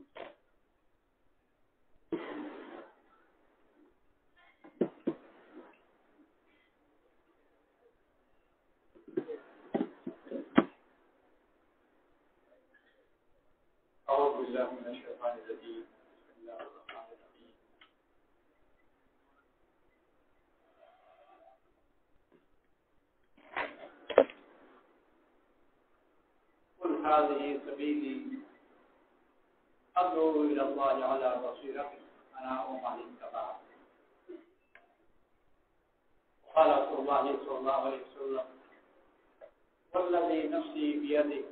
أعوذ بالله من الشيطان الرجيم بسم الله الرحمن الرحيم قل هذه سبيلي أدعو إلى الله على بصيرة أنا ومن اتبعني قال رسول الله صلى الله عليه وسلم والذي نفسي بيده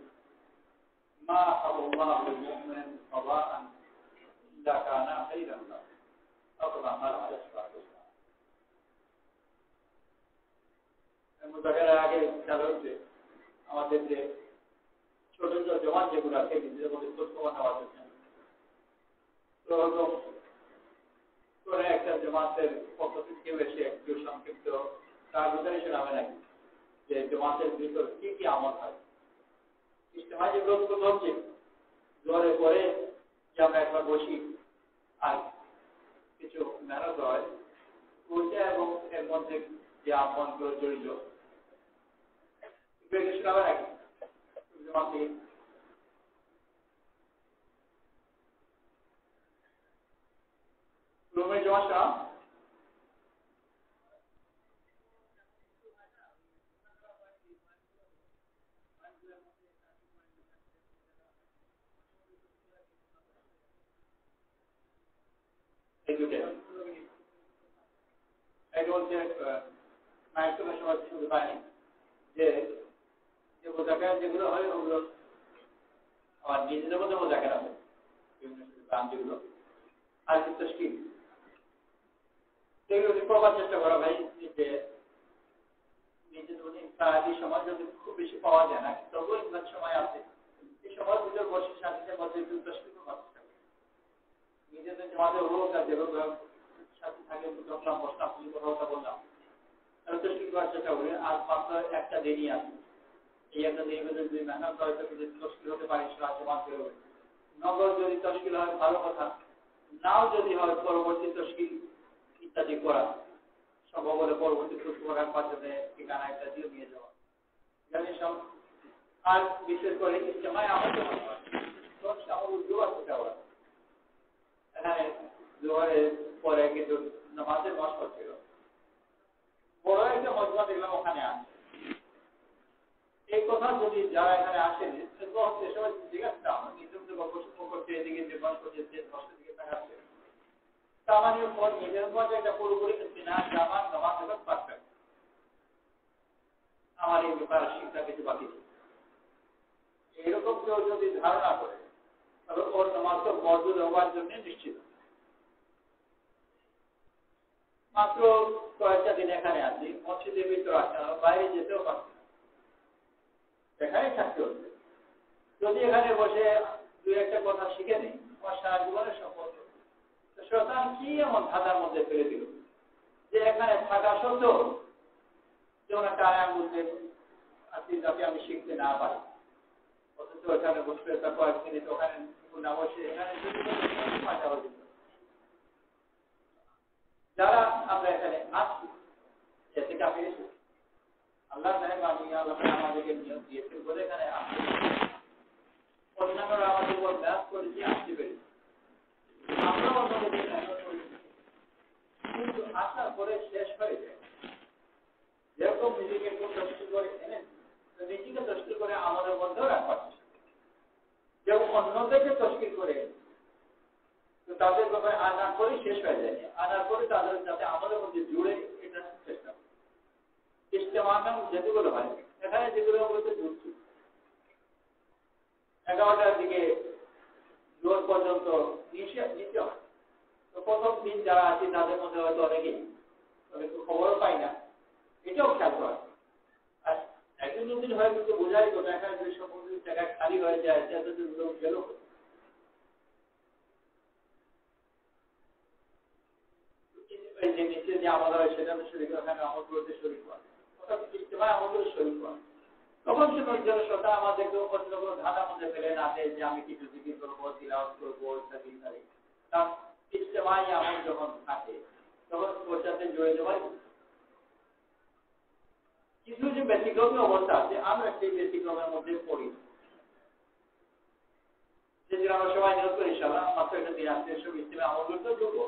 ما حب الله المؤمن قضاء إلا كان خيرا له أو كما قال عليه الصلاة والسلام মুতাকার আগে খেয়াল হচ্ছে আমাদের যে ছোট ছোট জমাত যেগুলো আছে নিজেদের মধ্যে খোঁজ খবর নেওয়ার জন্য তো করে একটা জমাতের পক্ষ থেকে কেউ এসে একটু সংক্ষিপ্ত তার ভিতরে শোনাবে নাকি যে জমাতের ভিতর কি কি আমল হয় ইজতেমায় যে গ্রহণ হচ্ছে জোরে পরে যে আমরা একবার বসি আর কিছু মেহনত হয় ওইটা এবং এর মধ্যে যে আমলগুলো জড়িত এগুলো শোনাবে নাকি জমাতে রুমে জমা শোনা যেগুলো হয় ওগুলো আমার নিজেদের মধ্যে বোঝাকে হবে যেগুলো আর তশকিল এগুলো প্রবার চেষ্টা করা ভাই যে নিজেদের মধ্যে সারাটি সময় যদি খুব বেশি পাওয়া যায় না তবুও ইমাম সময় আছে এই সময়ের ভিতর বসে শান্তিতে মধ্যে একটু তশকিল করার চেষ্টা করি নিজেদের জমাতে হোক আর যেভাবে সাথে থাকে যখন বসলাম তুমি কথা বললাম তাহলে তশকিল করার চেষ্টা করি আর মাত্র একটা দেরি আছে এই একটা দিনের ভিতরে যদি মেহনত হয়তো যদি তশকিল হতে পারে সেটা জমাত বেরোবে নগদ যদি তশকিল হয় ভালো কথা নাও যদি হয় পরবর্তী তশকিল ইত্যাদি করা সম্ভব হলে পরবর্তী তশকিল করার পাশে ঠিকানা ইত্যাদিও নিয়ে যাওয়া এখানে সব আর বিশেষ করে ইজতেমায় আমাদের এখানে জোহরের পরে কিন্তু নামাজের মশলা ছিল বড় একটা মজমা দেখলাম ওখানে আছে এই কথা যদি যারা এখানে আসেন সবাই জিজ্ঞাসা আমার নিজেদের গল্প শুরু করতে এদিকে নির্মাণ করছে যে দশটার দিকে তাকাচ্ছে তামানের পর নিজের মধ্যে একটা পুরোপুরি না জামান নামাজ এবং পারফেক্ট আমার এই ব্যাপার শিক্ষা কিছু বাকি এরকম কেউ যদি ধারণা করে তাহলে ওর নামাজ তো মজুদ হওয়ার জন্য নিশ্চিত মাত্র কয়েকটা দিন এখানে আছি মসজিদের ভিতরে আসতে বাইরে যেতেও পারছি এখানে থাকতে হচ্ছে যদি এখানে বসে দুই একটা কথা শিখে নেই আমার সারা জীবনের সম্পর্ক শয়তান কি এমন ধাঁধার মধ্যে ফেলে দিল যে এখানে থাকা সত্ত্বেও যেমন একটা আয়াম বলতে আছি যাতে আমি শিখতে না পারি অথচ এখানে বসে কয়েক মিনিট ওখানে না বসে এখানে যারা আমরা এখানে আসছি এতে কাপে এসে আল্লাহ মেহরবানি আল্লাহ আমাদেরকে নিয়োগ দিয়েছে বলে এখানে আসতে অন্যান্যরা আমাদের উপর ম্যাচ করেছি আসতে পেরেছি আমরা অন্যদের মেহনত করেছি কিন্তু আসার পরে শেষ হয়ে যায় যেরকম নিজেকে একটু তশকিল করে এনে নিজেকে তশকিল করে আমাদের মধ্যেও রাখবার যেমন অন্যদেরকে তশকিল করে তো তাদের ব্যাপারে আনার পরে শেষ হয়ে যায় আনার পরে তাদের যাতে আমাদের মধ্যে জুড়ে এটা চেষ্টা করে ইজতেমা যেগুলো হয় এখানে যেগুলো বলতে জুড়ছি 11টার দিকে জোর পর্যন্ত নিতে হয় তো প্রথম দিন যারা আছে তাদের মধ্যে হয়তো অনেকেই খবরও পাই না এটাও খেয়াল করা আর একদিন দুদিন হয় কিন্তু বোঝাই তো এখানে যে সমস্ত জায়গা খালি হয়ে যায় এতদিন লোক গেল যে নিচে যে আমাদের হয় সেটা শরীর ওখানে আমল করতে শরীর হয় অর্থাৎ ইজতেমায় আমাদের শরীর হয় তখন সময় জলসতা আমাদেরকে অন্য কোনো ধাঁধার মধ্যে ফেলে না দেয় যে আমি কিছু জিকির করবো, তিলাওয়াত করবো, ইত্যাদি ইত্যাদি। তার ইজতেমাই আমল যখন থাকে তখন ওর সাথে জড়িয়ে যাওয়াই কিছু যে ব্যতিক্রমী অবস্থা আছে, আমরা সেই ব্যতিক্রমের মধ্যে পড়ি। যেদিন আমরা সবাই নিয়োগ করি ইনশাআল্লাহ মাত্র একটা দিন আসতে সব ইজতেমা আমল করতে যোগ্য,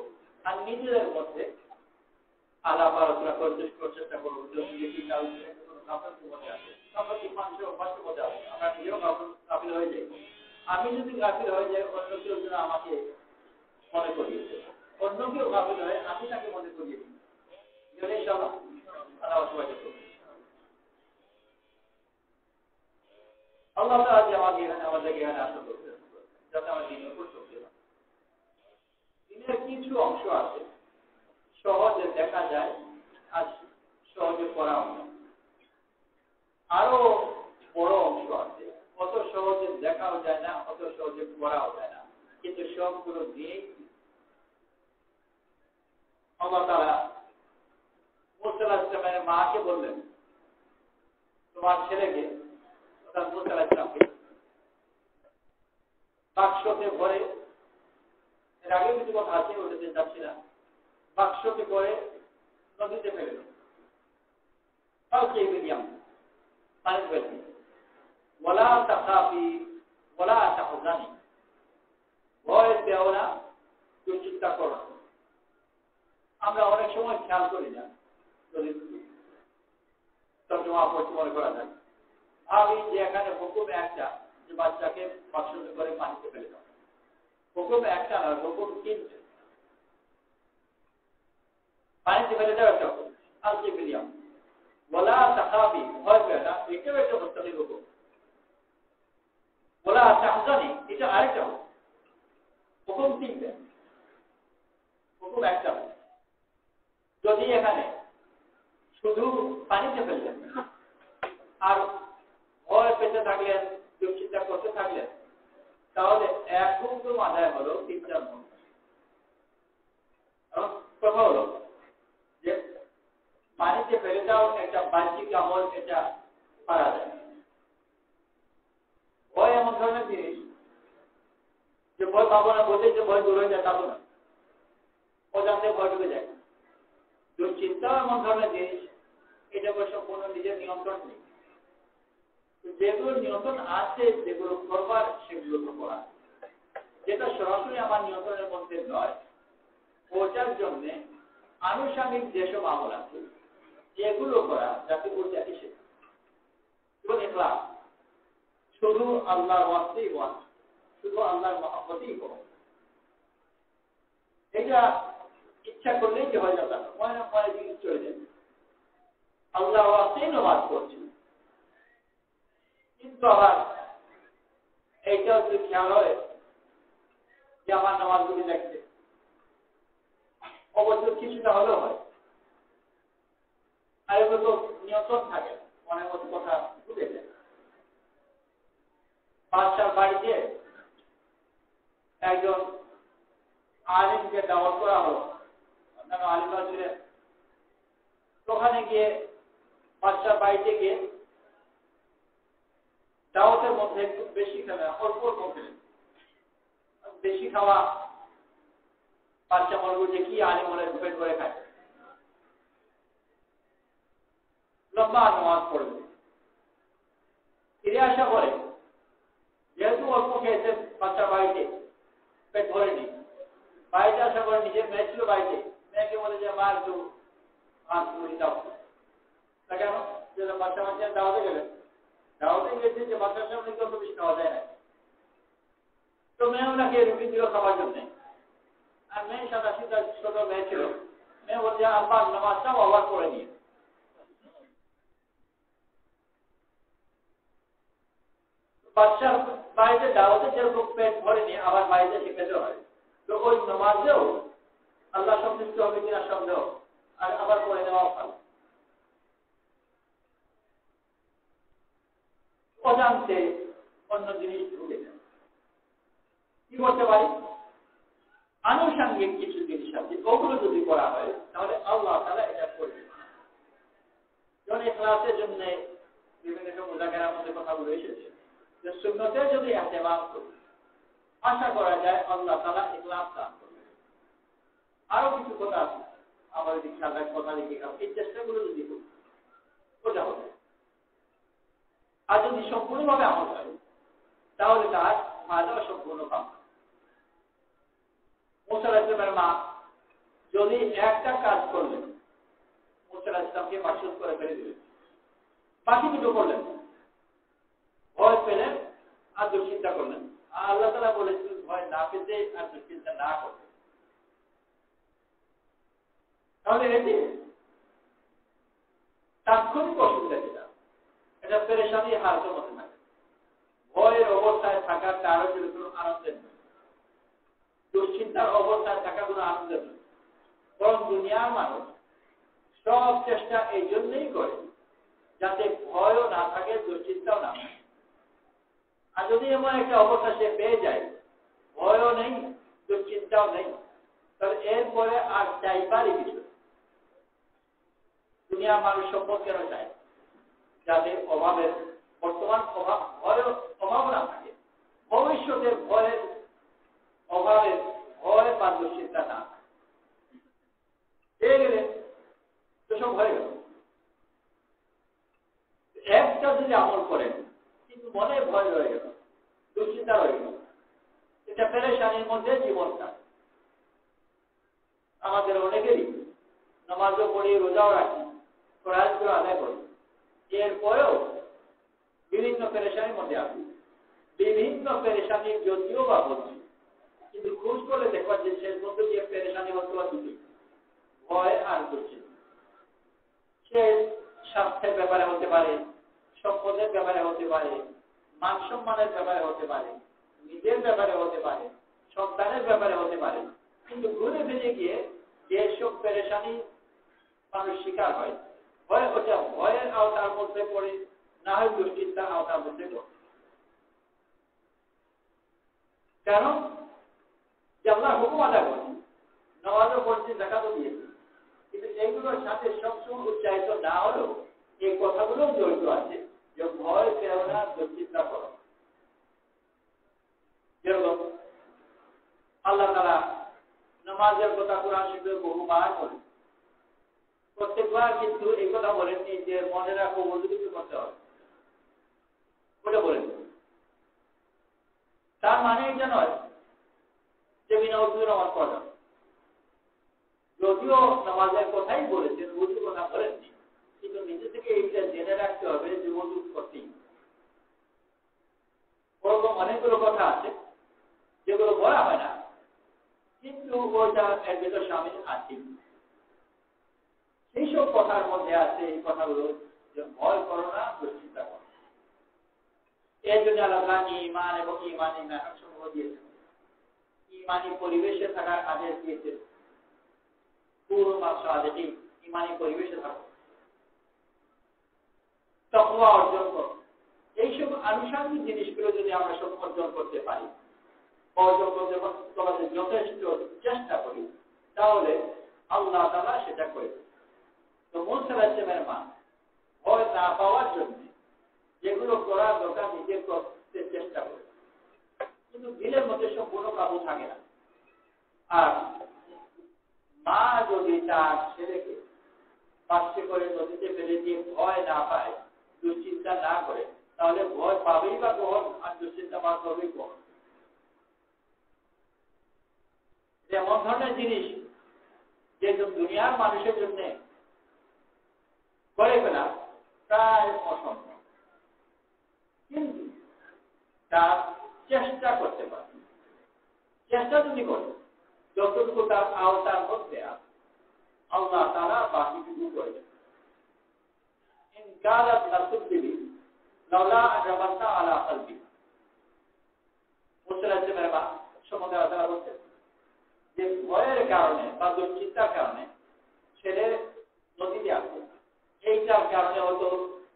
আর নিজেদের মধ্যে আলাপ আলোচনা করতে চেষ্টা করবো যদি কি কাউকে কোনো গাফিলতির মধ্যে আছে, আমরা কি মানুষের অভ্যাসের মধ্যে আছে, আমরা নিজেও গাফিল হয়ে যাই। আমি যদি গাফিল হয়ে যাই, অন্য কেউ যেন আমাকে মনে করিয়েছে, অন্য কেউ গাফিল হয়ে আমি তাকে মনে করিয়ে দিই। ইনশাআল্লাহ আল্লাহ সবাইকে করবে। আল্লাহ তাআলা যে আমাদেরকে এখানে আসা করতে যাতে আমরা দিনের উপর চলতে পারি। দিনের কিছু অংশ আছে সহজে দেখা যায় আর সহজে পড়াও যায়, আরো বড় অংশ আছে অত সহজে দেখাও যায় না, অত সহজে পড়াও যায় না, কিন্তু সবগুলো দিয়ে আল্লাহ তাআলা মুসা আলাইহিস সালামের মাকে বললেন, তোমার ছেলেকে অর্থাৎ মুসা আলাইহিস সালামকে বাক্সতে ভরে, এর আগে কিছু কথা আছে ওটাতে যাচ্ছি না, বাক্সতে করে নদীতে ফেলে দেন। কালকে মিডিয়াম পানি ফেলবে, ওয়ালা তাখাফি ওয়ালা তাহজানি, ভয় পেও না, তুই চিন্তা করো না। আমরা অনেক সময় খেয়াল করি না, যদি তর্জমা পড়তে মনে করা যায়, ভাবি যে এখানে হুকুম একটা যে বাচ্চাকে বাক্সতে করে পানিতে ফেলে দাও। হুকুম একটা না, হুকুম তিনটে। পানিতে ফেলে দেওয়া একটা হুকুম, কালকে মিডিয়াম ওয়ালা তাখাফি, ভয় পেও না, এটাও একটা মুস্তাকিল হুকুম। ওয়ালা তাহজানি, এটা আরেকটা হুকুম। হুকুম তিনটে, হুকুম একটা। যদি এখানে শুধু পানিতে ফেললেন আর ভয় পেতে থাকলেন, দুশ্চিন্তা করতে থাকলেন, তাহলে এক হুকুম আদায় হলো তিনটার মধ্যে। কথা হলো যে পানিতে ফেলে দাও একটা বাহ্যিক আমল, এটা পারা যায়। ভয় এমন ধরনের জিনিস যে ভয় পাবো না বলতে যে ভয় দূর হয়ে যায় তা তো না, অজান্তে ভয় ঢুকে যায়। দুশ্চিন্তাও এমন ধরনের জিনিস, এটা সম্পূর্ণ নিজের নিয়ন্ত্রণ নেই। যেগুলো নিয়ন্ত্রণ আছে, যেগুলো করবার সেগুলো তো করা, যেটা সরাসরি আমার নিয়ন্ত্রণের মধ্যে নয়, ওটার জন্য আনুষঙ্গিক যেসব আমল আছে যেগুলো করা যাতে করতে আসে সেটা। যেমন ইখলাস, শুধু আল্লাহর ওয়াস্তেই হওয়া, শুধু আল্লাহর মহব্বতেই হওয়া, এটা ইচ্ছা করলেই যে হয়ে যাবে, মনে না মনে জিনিস চলে যাবে। আল্লাহর ওয়াস্তেই নামাজ পড়ছি, কিন্তু আবার এইটাও যদি খেয়াল হয় যে আমার নামাজগুলি দেখছে, অবশ্য কিছুটা হলেও হয়, আর এগুলো তো নিয়ন্ত্রণ থাকে, মনের মধ্যে কথা ঢুকে যায়। বাদশার বাড়িতে একজন আলিমকে দাওয়াত করা হলো, অন্যান্য আলিমরা ছিলেন। ওখানে গিয়ে বাদশার বাড়িতে গিয়ে দাওয়াতের মধ্যে একটু বেশি খেলেন, অল্প অল্প খেলেন। বেশি খাওয়া বাচ্চা বলবো যে কি আলিম বলে পেট করে খায়, লম্বা নামাজ পড়বে। ফিরে আসা পরে যেহেতু অল্প খেয়েছে বাচ্চা বাড়িতে, পেট ভরেনি, বাড়িতে আসা পরে নিজের মেয়ে ছিল বাড়িতে, মেয়েকে বলে যে মা একটু ভাত মুড়ি দাও। তা কেন? যে বাচ্চা বাচ্চা দাওয়াতে গেলেন, দাওয়াতে গেছে যে বাচ্চার সামনে অল্প বেশি খাওয়া যায় না, তো মেয়ে ওনাকে রুটি দিল খাওয়ার জন্য। আর মেয়ে সাদা সিধা ছোট মেয়ে ছিল, মেয়ে বলছে আব্বা নামাজটাও আবার করে নিয়ে। বাচ্চার বাড়িতে দাওয়াতে যেরকম পেট ভরেনি, আবার বাড়িতে শিখেতে হয়, তো ওই নামাজেও আল্লাহ সন্তুষ্ট হবে কিনা সন্দেহ, আর আবার করে নেওয়া ভালো। অজান্তে অন্য জিনিস ঢুকে যায়। কি করতে পারি? আনুষঙ্গিক কিছু জিনিস আছে, ওগুলো যদি করা হয় তাহলে আল্লাহ তাআলা এটা করবে। যেমন ইখলাসের জন্য বিভিন্ন মুজাকারার মধ্যে কথাগুলো এসেছে যে সুন্নতে যদি ইহতিমাম করি আশা করা যায় আল্লাহ তাআলা ইখলাস দান করবেন। আরো কিছু কথা আছে আমাদের দিকে আল্লাহ কথা লিখে এই চেষ্টাগুলো যদি করি সোজা হবে। আর যদি সম্পূর্ণভাবে আমল হয় তাহলে তার ফায়দা সম্পূর্ণ পাবে। মুসা আলাইহিস সালামের মা যদি একটা কাজ করলেন মুসা আলাইহিস সালামকে মাসুদ করে ফেলে দিলেন, বাকি দুটো করলেন, ভয় পেলেন আর দুশ্চিন্তা করলেন। আল্লাহ তাআলা বলেছেন ভয় না পেতে আর দুশ্চিন্তা না করতে। তাহলে এটি তাৎক্ষণিক অসুবিধা যেটা এটা পেরেশানি হালতের মধ্যে থাকে। ভয়ের অবস্থায় থাকার কারণ কোনো আনন্দের নয়, দুশ্চিন্তার অবস্থায় থাকা কোনো আনন্দের নয়, বরং দুনিয়ার মানুষ সব চেষ্টা এই জন্যই করে যাতে ভয়ও না থাকে দুশ্চিন্তাও না থাকে। আর যদি এমন একটা অবস্থা সে পেয়ে যায় ভয়ও নেই দুশ্চিন্তাও নেই তাহলে এরপরে আর চাইবারই কিছু। দুনিয়ার মানুষ সম্পদ কেন চায়? যাতে অভাবের বর্তমান অভাব না থাকে, ভবিষ্যতের ভয়ের অভাবের ভয় বা দুশ্চিন্তা না থাকে। পেয়ে গেলে তো সব হয়ে গেল। একটা যদি আমল করেন কিন্তু মনে ভয় রয়ে গেল, দুশ্চিন্তা রয়ে গেল, এটা পেরেশানির মধ্যে জীবনটা। আমাদের অনেকেরই নামাজও পড়ি, রোজাও রাখি, ফরজগুলো আদায় করি, এরপরেও বিভিন্ন পেরেশানির মধ্যে আসি। বিভিন্ন পেরেশানির যদিও বা বলছি, কিন্তু খোঁজ করলে দেখবা যে শেষ মধ্যে যে পেরেশানি হতে বা দুটি, ভয় আর দুশ্চিন্তা। সে স্বাস্থ্যের ব্যাপারে হতে পারে, সম্পদের ব্যাপারে হতে পারে, মান সম্মানের ব্যাপারে হতে পারে, নিজের ব্যাপারে হতে পারে, সন্তানের ব্যাপারে হতে পারে। কিন্তু ঘুরে ফিরে গিয়ে যেসব পেরেশানি মানুষ শিকার হয় ওটা ভয়ের আওতার মধ্যে পড়ে, না হয় দুশ্চিন্তার আওতার মধ্যে পড়ে। কারণ আল্লাহ হুকুম আদায় করছি, নামাজও পড়ছি, যাকাতও দিয়েছি, কিন্তু এইগুলোর সাথে সবসময় উচ্চারিত না হলেও এই কথাগুলো জড়িত আছে যে ভয় পেও না, দুশ্চিন্তা করো। যেরকম আল্লাহ তাআলা নামাজের কথা কোরআন শরীফে বহুবার বলেন, প্রত্যেকবার কিন্তু এই কথা বলেননি যে মনে রাখো ওযু করতে হবে, ওটা বলেন। তার মানে এটা নয় যে বিনা ওযু নামাজ পড়া যাবে। যদিও নামাজের কথাই বলেছেন, ওযুর কথা বলেননি, কিন্তু নিজে থেকে এইটা জেনে রাখতে হবে যে ওযু করতেই। ওরকম অনেকগুলো কথা আছে যেগুলো বলা হয় না, কিন্তু ওইটা এর ভেতর শামিল আছে। সেই সব কথার মধ্যে আছে এই কথাগুলো যে ভয় করো না, দুশ্চিন্তা করো। এর জন্য আল্লাহ ঈমান এবং ঈমানী মেহনত সমূহ দিয়েছেন, ঈমানী পরিবেশে থাকার আদেশ দিয়েছেন। পুরো মাসআলাটি ঈমানী পরিবেশে থাকো, তাকওয়া অর্জন করো। এইসব আনুষঙ্গিক জিনিসগুলো যদি আমরা সব অর্জন করতে পারি, অর্জন করতে তোমাদের যথেষ্ট চেষ্টা করি, তাহলে আল্লাহ তাআলা সেটা করে দেন। তো মুসা আলাইহিস সালামের মা ভয় না পাওয়ার জন্য যেগুলো করার দরকার নিজে করতে চেষ্টা করে, কিন্তু দিলের মধ্যে সম্পূর্ণ কাবু থাকে না। আর মা যদি তার ছেলেকে পাশে করে নদীতে ফেলে দিয়ে ভয় না পায়, দুশ্চিন্তা না করে, তাহলে ভয় পাবেই বা কখন আর দুশ্চিন্তা বা করবেই কখন? এমন ধরনের জিনিস যে দুনিয়ার মানুষের জন্য করে ফেলা প্রায় অসম্ভব, কিন্তু তার চেষ্টা করতে পারে। চেষ্টা যদি করে যতটুকু তার আওতার মধ্যে আছে, আল্লাহ তাআলা বাকিটুকু করে দেন। ইন কালাত লাতুবদি লাউলা আজরাবাতা আলা কলবি। মুসা আলাইহিস সালাম সম্বন্ধে আল্লাহ বলেন যে ভয়ের কারণে বা দুশ্চিন্তার কারণে ছেলে নদীতে আসে, এইটার কারণে হয়তো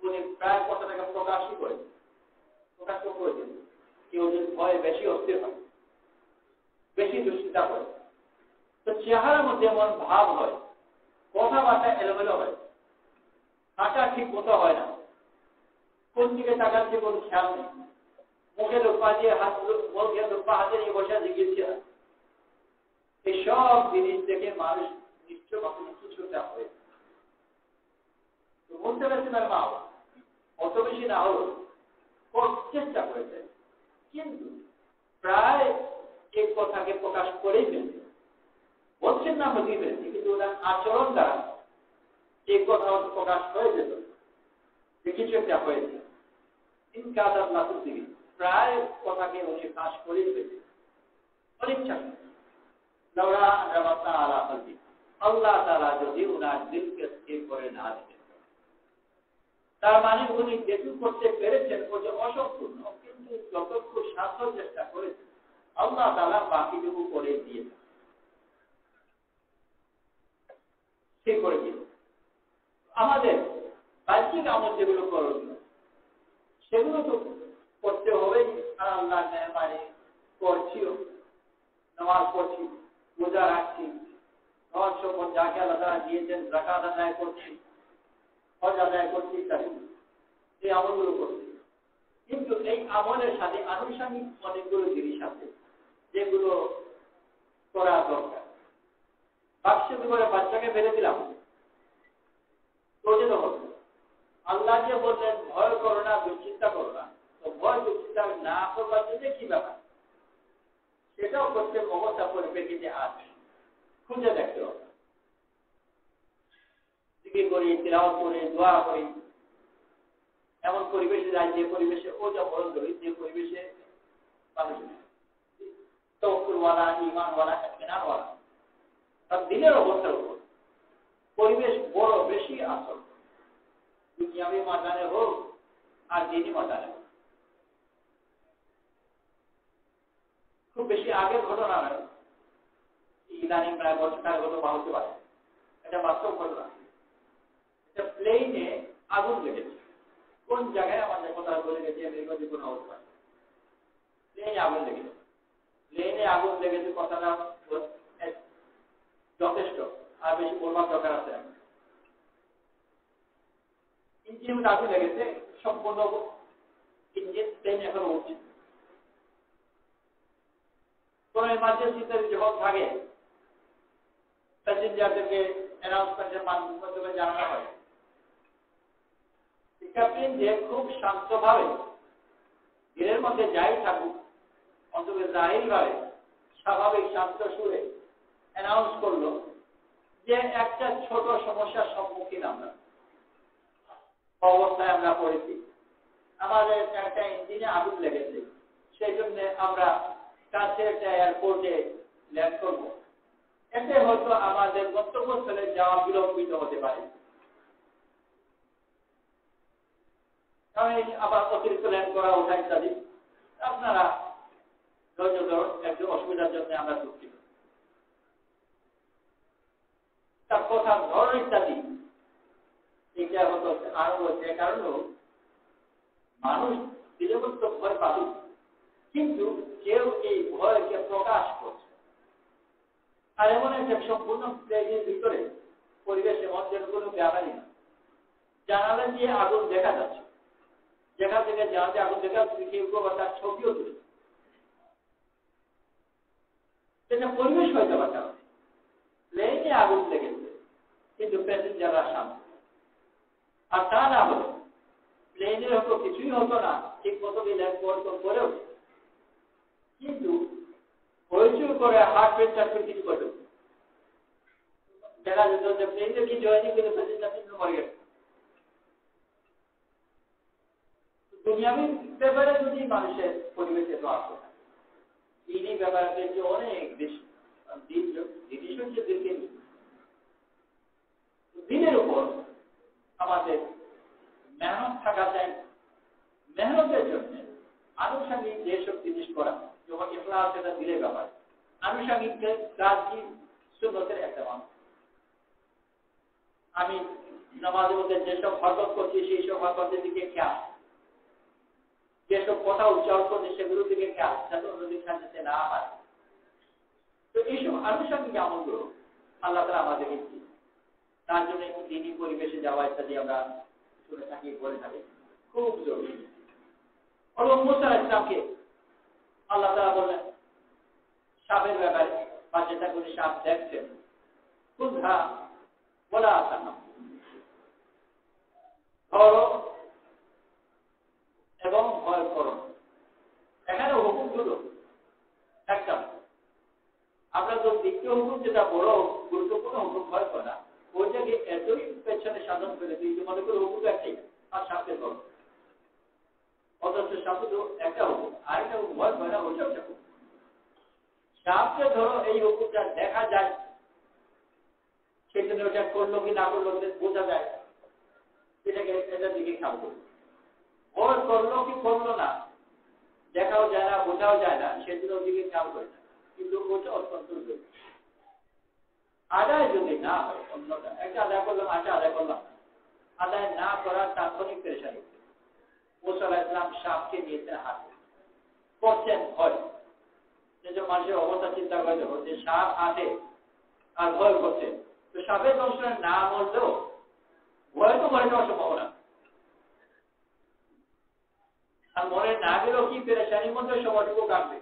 উনি প্রায় কথাটাকে প্রকাশ করে দেন। কেউ যদি ভয়ে বেশি অস্থির হয়, বেশি দুশ্চিন্তা করে, তো চেহারার মধ্যে এমন ভাব হয়, কথাবার্তা এলোমেলো হয়, হাঁটা ঠিক মতো হয় না, কোন দিকে তাকাচ্ছে কোন খেয়াল নেই, মুখের উপা দিয়ে মুখের উপা হাতে নিয়ে বসে জিজ্ঞেস করা, এসব জিনিস থেকে মানুষ নিশ্চয়ভাবে কিছুটা হয়েছে। তো বলতে পারছিলাম মা অত বেশি না হলো চেষ্টা করেছে, কিন্তু প্রায় এই কথাকে প্রকাশ করেই ফেলছে। বলছেন না হতেই পেরেছে, কিন্তু ওনার আচরণ দ্বারা এই কথা প্রকাশ হয়ে যেত যে কিছু একটা হয়েছে। ইনকাদার লাতুর দিকে প্রায় কথাকে উনি ফাঁস করেই ফেলছে অনিচ্ছা। আল্লাহ তাআলা যদি উনার দিলকে স্থির করে না দিতেন, তার মানে উনি যেটুকু করতে পেরেছেন ও যে অসম্পূর্ণ, কিন্তু যতটুকু সাধ্য চেষ্টা করেছেন আল্লাহ তাআলা বাকিটুকু করে দিয়েছেন, ঠিক করে দিয়েছেন। আমাদের বাহ্যিক আমল যেগুলো করণীয় সেগুলো তো করতে হবে। আর আল্লাহ মেহরবানি করছিও, নামাজ পড়ছি, রোজা রাখছি, ধন সম্পদ যাকে আল্লাহ তাআলা দিয়েছেন যাকাত আদায় করছি, হজ আদায় করছি ইত্যাদি, এই আমলগুলো করছি। কিন্তু এই আমলের সাথে আনুষঙ্গিক অনেকগুলো জিনিস আছে যেগুলো করা দরকার। বাক্সে করে বাচ্চাকে ফেলে দিলাম, রোজে তো হবে। আল্লাহ যে বললেন ভয় করো না, দুশ্চিন্তা করো না, তো ভয় দুশ্চিন্তা না করবার জন্য কি ব্যাপার, সেটাও করতে অবস্থা পরিপ্রেক্ষিতে আছে, খুঁজে দেখতে হবে। জিকির করি, তিলাওয়াত করি, দোয়া করি, এমন পরিবেশে যাই যে পরিবেশে ও যা বরণ করি, যে পরিবেশে মানুষ তওয়াক্কুলওয়ালা, ঈমানওয়ালা, ইতমিনানওয়ালা, তার দিলের অবস্থার উপর পরিবেশ বড় বেশি আসল, দুনিয়াবি ময়দানে হোক আর দিনী ময়দানে হোক। খুব বেশি আগের ঘটনা নয়, ইদানিং প্রায় বছর গত বা হতে পারে, এটা বাস্তব ঘটনা। এটা প্লেনে আগুন লেগেছে, কোন জায়গায় আমাদের কথা বলে গেছে আমেরিকাতে কোনো অবস্থা, প্লেনে আগুন লেগেছে। প্লেনে আগুন লেগেছে কথাটা যথেষ্ট, আর বেশি বলবার দরকার আছে। ইঞ্জিনে আগুন লেগেছে, সম্পূর্ণ ইঞ্জিন প্লেন এখন উঠছে। কোন ইমার্জেন্সিতে যখন থাকে প্যাসেঞ্জারদেরকে অ্যানাউন্সমেন্টের মাধ্যমে জানানো হয়, ক্যাপ্টেন যে খুব শান্তভাবে ধীরের মধ্যে যাই থাকুক, অন্তত জাহিরভাবে স্বাভাবিক শান্ত সুরে অ্যানাউন্স করলো যে একটা ছোট সমস্যার সম্মুখীন আমরা অবস্থায় আমরা পড়েছি, আমাদের একটা ইঞ্জিনে আগুন লেগেছে, সেই জন্য আমরা কাছে একটা এয়ারপোর্টে ল্যান্ড করব। এতে হয়তো আমাদের গন্তব্যস্থলে যাওয়া বিলম্বিত হতে পারে, আবার অতিরিক্ত ল্যান্ড করা ওঠা ইত্যাদি। আপনারা ধৈর্য ধরুন, একটু অসুবিধার জন্য আমরা দুঃখিত। তার কথার ধরন ইত্যাদি এটা হতো আরো যে কারণে মানুষ বিলম্বিত ভয় পাবে, কিন্তু কেউ এই ভয়কে প্রকাশ করছে। আর এমন একটা সম্পূর্ণ প্লেনের ভিতরে পরিবেশ এমন যেন কোনো ব্যাপারই না, জানালেন যে আগুন দেখা যাচ্ছে, যেখান থেকে জানাতে আগুন দেখা যাচ্ছে, কেউ কেউ তার ছবিও তুলেছে। সেটা পরিবেশ হয়তো বা কারণে প্লেনে আগুন লেগেছে, কিন্তু প্যাসেঞ্জাররা শান্ত। আর তা না হলে প্লেনের হতো কিছুই হতো না, ঠিক মতো ল্যান্ড করেও, কিন্তু হইচুর করে হার্ট পেনচার কিছু করবে, দেখা যেত যে প্লেনে কিছু হয়নি, কিন্তু প্যাসেঞ্জার কিন্তু মরে গেছে। দুনিয়াবি ব্যাপারে যদি মানুষের পরিবেশে তো আসে, এই ব্যাপারটা যে অনেক বেশি জিনিস হচ্ছে দিনের উপর আমাদের মেহনত থাকা চাই। মেহনতের জন্য আনুষঙ্গিক যেসব জিনিস করা, যেমন ইখলাস, এটা দিলের ব্যাপার। আনুষঙ্গিক কাজ কি সুন্নতের একটা মানুষ। আমি নামাজের মধ্যে যেসব হরকত করছি সেই সব হরকতের দিকে খেয়াল, যেসব কথা উচ্চারণ করছে সেগুলোর দিকে খেয়াল, যাতে অন্যদিন সাথে না হয়। তো এইসব আনুষঙ্গিক আমলগুলো আল্লাহ তাআলা আমাদেরকে দিন, তার জন্য দিনী পরিবেশে যাওয়া ইত্যাদি আমরা শুনে থাকি, বলে থাকি। খুব জরুরি। মুসা আলাইহিস সালামকে আল্লাহ তাআলা বললেন সাপের ব্যাপারে, বা যেটা করে সাপ দেখছেন, কুলহা বলা আসানা, ধরো এবং ভয় করো। এখানে হুকুমগুলো একটা, আমরা তো দ্বিতীয় হুকুম যেটা বড় গুরুত্বপূর্ণ হুকুম ভয় করে না, ওইটাকে এতই পেছনে সাধন করে দিই যে মনে করি হুকুম একটাই, আর সাপকে ধরো। অথচ সাপ তো একটা হুকুম, আরেকটা হুকুম ভয় করে না, ওইটাও একটা হুকুম। সাপকে ধরো এই হুকুমটা দেখা যায়, সেজন্য ওটা করলো কি না করলো বোঝা যায়, এটার দিকে খেয়াল করবো। ভয় করলো কি করলো না দেখাও যায় না, বোঝাও যায় না, সেজন্য ওদিকে খেয়াল করে না, কিন্তু ওটা অত্যন্ত জরুরি। আদায় যদি না হয়, অন্যটা একটা আদায় করলাম, আদায় করলাম, আদায় না করার তাৎক্ষণিক পেরেশানি। মুসা আলাইহিস সালাম সাপকে নিয়েছেন হাতে, করছেন ভয়। মানুষের অবস্থা চিন্তা করে দেবো যে সাপ হাতে আর ভয় করছে, তো সাপের দংশনে না মরলেও ভয় তো মরে যাওয়ার সম্ভাবনা। আর মনে না গেলেও কি পেরেশানির মধ্যে সময়টুকু কাটবে।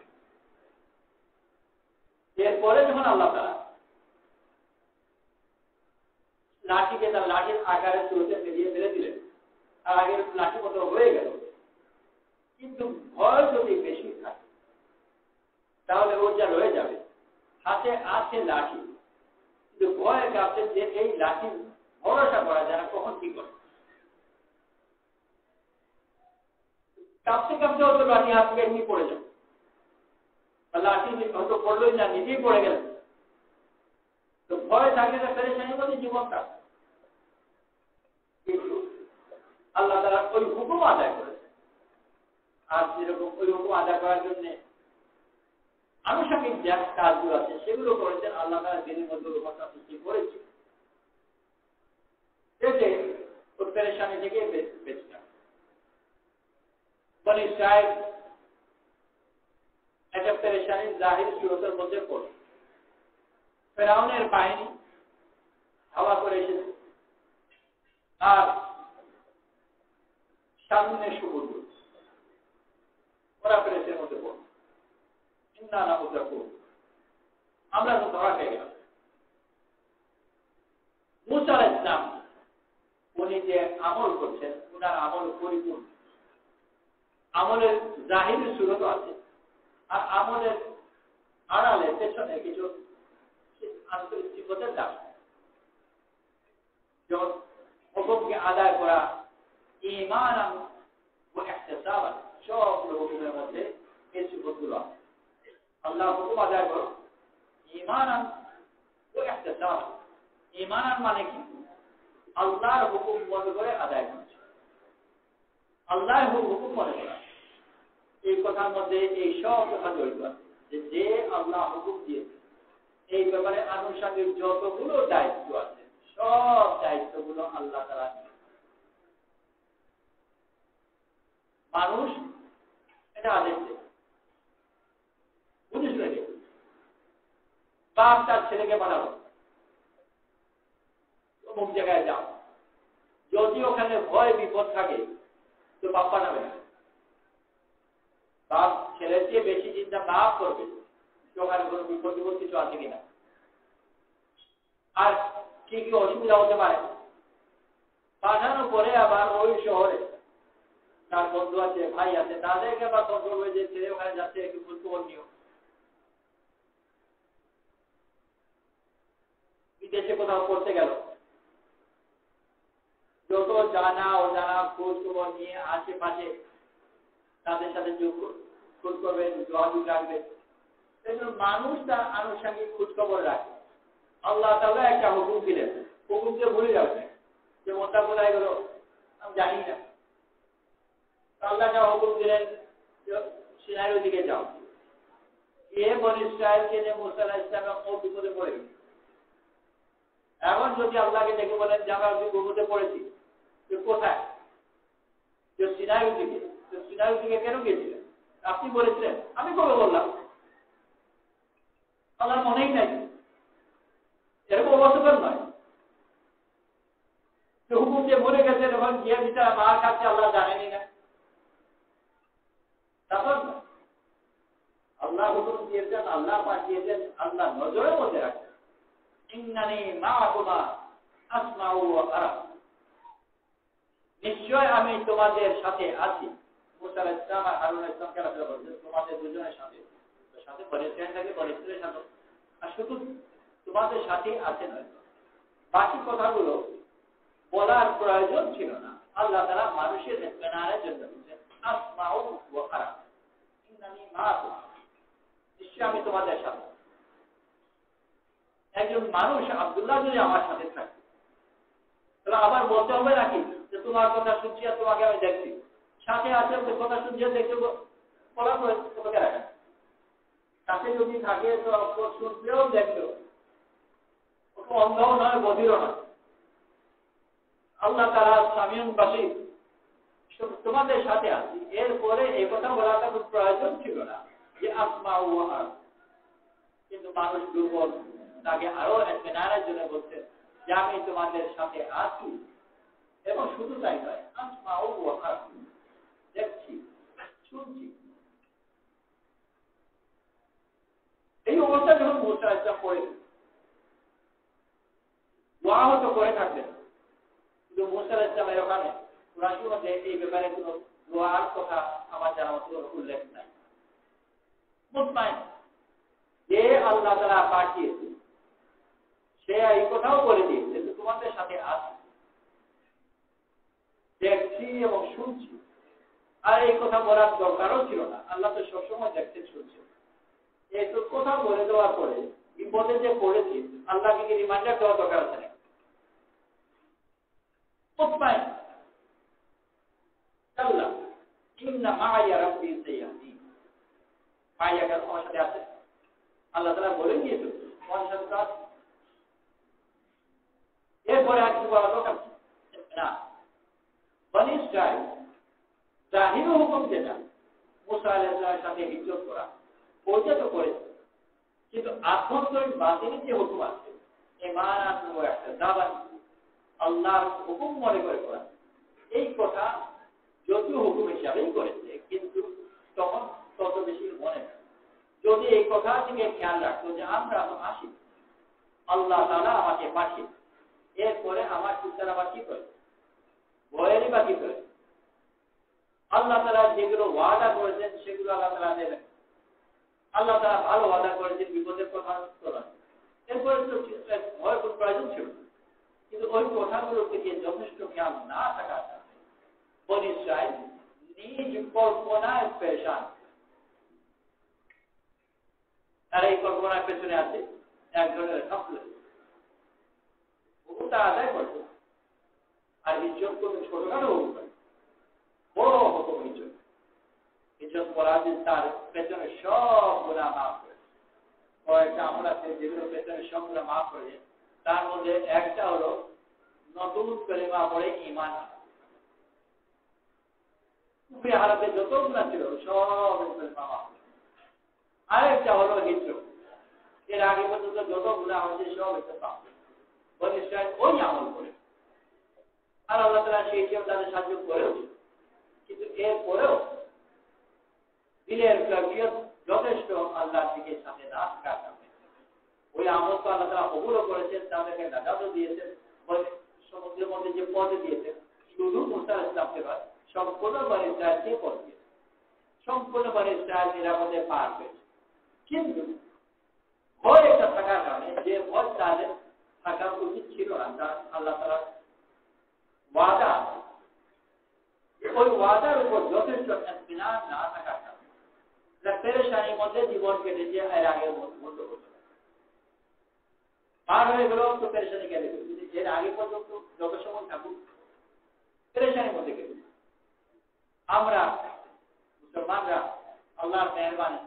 এরপরে যখন আল্লাহ তাআলা লাঠিকে তার লাঠির আকারে স্রোতে ফেলে দিলেন, আর আগের লাঠি মতো হয়ে গেল, কিন্তু ভয় যদি বেশি থাকে তাহলে ও যা রয়ে যাবে। হাতে আছে লাঠি, কিন্তু ভয়ের কাছে যে এই লাঠির ভরসা করা যায় না কখন কি করে। কাঁপতে কাঁপতে হয়তো লাঠি হাত থেকে এমনি পড়ে যাবে, লাঠি হয়তো পড়লোই না, নিজেই পড়ে গেলেন। তো ভয় থাকলে পেরেশানির মধ্যে জীবন কাটে। কিন্তু আল্লাহ তাআলা ওই হুকুম আদায় করেছে, আর যেরকম ওই হুকুম আদায় করার জন্য আনুষঙ্গিক যে কাজগুলো আছে সেগুলো করেছেন আল্লাহ তাআলা দিনের মধ্যে রূপতা সৃষ্টি করেছে, এতে ওই পেরেশানি থেকে বেঁচে যাবে। বনি ইসরাইল একটা পেরেশানির জাহির সুরতের মধ্যে পড়ে। ফেরাউনের বাহিনী হাওয়া করে এসেছে, আর সামনে সমুদ্র, ওরা পেরেছের মধ্যে পড়ে। আমরা তো ধরা খেয়ে গেলাম। মুসা আলাইহিস সালাম উনি যে আমল করছেন, উনার আমল পরিপূর্ণ। আমলের জাহির সুরত আছে, আর আমলের আড়ালে পেছনে কিছু আন্তরিকতার দাম। যেমন হুকুমকে আদায় করা, ঈমান ও ইহতিসাব, সবগুলো হুকুমের মধ্যে এই সিফাতগুলো আছে। আল্লাহ হুকুম আদায় করো, ঈমান ও ইহতিসাব। ঈমান মানে কি? আল্লাহর হুকুম মনে করে আদায় করছে, আল্লাহর হুকুম মনে করা। এই কথার মধ্যে এই সব কথা জড়িত আছে, যে আল্লাহ হুকুম দিয়েছে এই ব্যাপারে আনুষঙ্গিক যতগুলো দায়িত্ব আছে সব দায়িত্বগুলো আল্লাহ তাআলা দিয়েছেন। মানুষ এটা আদেশ দেবে, বুঝিস নাকি? বাপ তার ছেলেকে বানাবো, অমুক জায়গায় যাও, যদি ওখানে ভয় বিপদ থাকে তো বাপ বানাবে না। বাপ ছেলের চেয়ে বেশি চিন্তা বাপ করবে ওখানে কোনো বিপদ বিপদ কিছু আছে কিনা, আর কি কি অসুবিধা হতে পারে। পাঠানোর পরে আবার ওই শহরে তার বন্ধু আছে, ভাই আছে, তাদেরকে আবার খবর করবে যে ছেলে ওখানে যাচ্ছে, একটু খোঁজখবর নিও। বিদেশে কোথাও পড়তে গেল, যত জানা অজানা খোঁজ খবর নিয়ে আশেপাশে তাদের সাথে খোঁজ করবে, যোগাযোগ রাখবে। মানুষ তার আনুষঙ্গিক খোঁজ খবর রাখে। আল্লাহ তাআলা একটা হুকুম দিলেন, হুকুমকে ভুলে যাবে যে মোটা কোথায় গেল আমি জানি না। আল্লাহ যা হুকুম দিলেন সিনাইয়ের দিকে যাও, গিয়ে বনি ইসরাইলকে যে মুসা আলাইহিস সালাম ও বিপদে পড়ে গেছে। এখন যদি আল্লাহকে দেখে বলেন যে আমরা বিপদে পড়েছি, যে কোথায়? যে সিনাইয়ের দিকে। তো সিনাইয়ের দিকে কেন গিয়েছিলেন? আপনি বলেছিলেন, আমি কবে বললাম? আল্লাহর মনেই নাই, এরকম অবস্থা নয়। হুকুম দিয়ে মরে গেছে এবং গিয়ে বিচার মার খাচ্ছে আল্লাহ জানেনি না, তারপর আল্লাহ হুকুম দিয়েছেন, আল্লাহ পাঠিয়েছেন, আল্লাহ নজরের মধ্যে রাখছেন। ইন্নানি মাআকুমা আসমাউ ওয়া আরা, নিশ্চয় আমি তোমাদের সাথে আছি। মুসা আলাইহিস সালাম আর হারুন আলাইহিস সালামকে আল্লাহ বলেছেন তোমাদের দুজনের সাথে, সাথে বলেছেন বলেছিলেন সাথে, আর শুধু তোমাদের সাথে আছে নয়, বাকি কথাগুলো বলার প্রয়োজন ছিল না। আল্লাহ তাআলা মানুষের ইতমিনানের জন্য বলেছেন আসমাউ ওয়া আরা, ইন্নানি মাআকুমা, নিশ্চয় আমি তোমাদের সাথে। একজন মানুষ আব্দুল্লাহ যদি আমার সাথে থাকে তাহলে আবার বলতে হবে নাকি যে তোমার কথা শুনছি আর তোমাকে আমি দেখছি, সাথে আছে কথা শুনছি দেখতে বলা তোমাকে রাখা, সাথে যদি থাকে তো শুনলেও দেখলো, ওকে অন্ধও নয় বধিরও নয়। আল্লাহ তাআলা সামিউন বাসীর, তোমাদের সাথে আছি। এরপরে এই কথা বলাটা খুব প্রয়োজন ছিল না যে আসমাউ ওয়া আরা, কিন্তু মানুষ দুর্বল, তাকে আরো ইতমিনানের জন্য বলছে যে আমি তোমাদের সাথে আছি, এবং শুধু তাই নয় আসমাউ ওয়া আরা, দেখছি শুনছি। এই অবস্থা যখন মুসা আলাইহিস সালাম পড়ে দোয়া হতো করে থাকতেন, কিন্তু মুসা আলাইহিস সালামের ওখানে কুরআনের মধ্যে এই ব্যাপারে কোনো দোয়ার কথা আমার জানা মতো উল্লেখ নাই। মুতমাইন যে আল্লাহ তাআলা পাঠিয়েছে সে এই কথাও বলে দিয়েছে যে তোমাদের সাথে আছি, দেখছি এবং শুনছি। আর এই কথা বলার দরকারও ছিল না, আল্লাহ তো সবসময় দেখছেন শুনছেন। এই তো কথা বলে দেওয়ার পরে বিপদে যে পড়েছি আল্লাহকে কি রিমাইন্ডার দেওয়ার দরকার আছে না? মুতমাইন আল্লাহ ইন্না মা'ইয়া রাব্বি সাইয়াহদিন, মা'ইয়া কার আমার সাথে আছে, আল্লাহ তাআলা বলে দিয়েছে তোমার সাথে আছে। এরপরে আর কি বলা দরকার না, বনি ইসরাইল জাহির হুকুম যেটা মুসা আলাইহিস সালামের সাথে হিজরত করা, ওইটা তো করেছে, কিন্তু আভ্যন্তরীণ বাতিল যে হুকুম আছে ঈমান আনবো একটা দাবা, আল্লাহর হুকুম মনে করে করা, এই কথা যদিও হুকুম হিসাবেই করেছে, কিন্তু তখন তত বেশি মনে না। যদি এই কথা থেকে খেয়াল রাখতো যে আমরা তো আসি, আল্লাহ তাআলা আমাকে পাঠিয়ে, এরপরে আমার চিন্তা আবার কি করে, ভয়েরই বা কি করে, আল্লাহ তাআলা যেগুলো ওয়াদা করেছেন সেগুলো আল্লাহ তাআলা দেবেন। আল্লাহ তাআলা ভালো ওয়াদা করেছেন, বিপদের কথা বলেন, এরপরে তো ভয়ের কোনো প্রয়োজন ছিল না। কিন্তু ওই কথাগুলো থেকে যথেষ্ট জ্ঞান না থাকার কারণে বনি ইসরাইল নিজ কল্পনায় পেরেশান। আর এই কল্পনার পেছনে আছে এক ধরনের গাফলত, ওটা আদায় করছে আর ইজ্জত করবে ছোটখাটো হুকুম, বড় হুকুম ইজ্জত, ইজ্জত করা যে তার পেছনে সব গুনাহ মাফ করে। কয়েকটা আমল আছে যেগুলো পেছনে সব গুনাহ মাফ করে, তার মধ্যে একটা হলো নতুন কালেমা পড়ে ঈমান আনা। কুফরি হারাতে যত গুনাহ ছিল সব কালেমা মাফ। আরেকটা হলো হিজরত, এর আগে পর্যন্ত যত গুনাহ হয়েছে সব একটা পাপ। বনি ইসরাইল ওই আমল করে, আর আল্লাহ তাআলা সেই হিসেবে তাদের সাহায্য করেও, কিন্তু এরপরেও দিলের কাফিয়ত যথেষ্ট আল্লাহ থেকে সাথে না থাকার কারণে ওই আমল তো আল্লাহ তাআলা কবুলও করেছেন, তাদেরকে নাজাতও দিয়েছেন, সমুদ্রের মধ্যে যে পথ দিয়েছেন শুধু মুসা আলাইহিস সালামকে নয়, সম্পূর্ণ বনি ইসরাইলকে পথ দিয়েছেন, সম্পূর্ণ বনি ইসরাইল নিরাপদে পার হয়েছে। কিন্তু ভয় একটা থাকার কারণে, যে ভয় তাদের থাকা উচিত ছিল না, আল্লাহ তাআলার ওয়াদা, ওই ওয়াদার উপর যথেষ্ট ইতমিনান না থাকার কারণে পেরেশানির মধ্যে জীবন কেটেছে। এর আগে মতো পার হয়ে গেল তো পেরেশানি কেটে গেল, এর আগে পর্যন্ত যত সময় থাকুক পেরেশানির মধ্যে কেটেছে। আমরা মুসলমানরা আল্লাহর মেহেরবানি